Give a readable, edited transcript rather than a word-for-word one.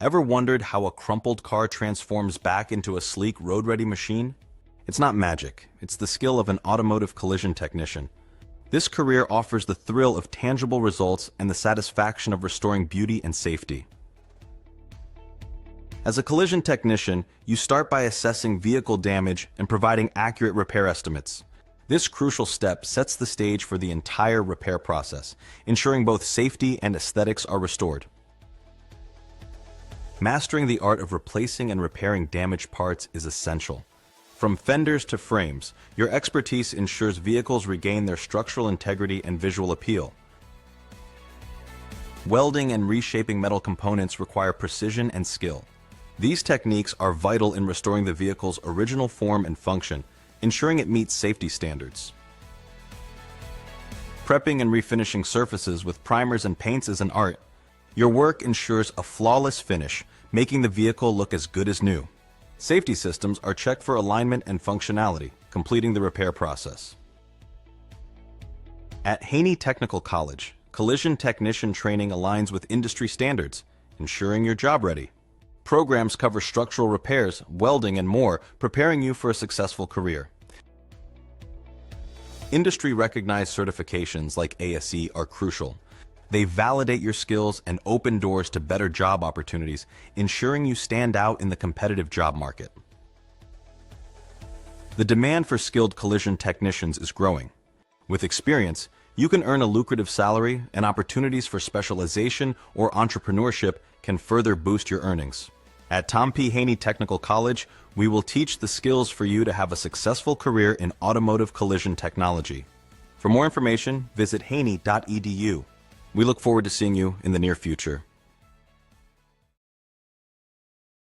Ever wondered how a crumpled car transforms back into a sleek, road-ready machine? It's not magic, it's the skill of an automotive collision technician. This career offers the thrill of tangible results and the satisfaction of restoring beauty and safety. As a collision technician, you start by assessing vehicle damage and providing accurate repair estimates. This crucial step sets the stage for the entire repair process, ensuring both safety and aesthetics are restored. Mastering the art of replacing and repairing damaged parts is essential. From fenders to frames, your expertise ensures vehicles regain their structural integrity and visual appeal. Welding and reshaping metal components require precision and skill. These techniques are vital in restoring the vehicle's original form and function, ensuring it meets safety standards. Prepping and refinishing surfaces with primers and paints is an art. Your work ensures a flawless finish, making the vehicle look as good as new. Safety systems are checked for alignment and functionality, completing the repair process. At Haney Technical College, collision technician training aligns with industry standards, ensuring you're job ready. Programs cover structural repairs, welding, and more, preparing you for a successful career. Industry-recognized certifications like ASE are crucial. They validate your skills and open doors to better job opportunities, ensuring you stand out in the competitive job market. The demand for skilled collision technicians is growing. With experience, you can earn a lucrative salary, and opportunities for specialization or entrepreneurship can further boost your earnings. At Tom P. Haney Technical College, we will teach the skills for you to have a successful career in automotive collision technology. For more information, visit Haney.edu. We look forward to seeing you in the near future.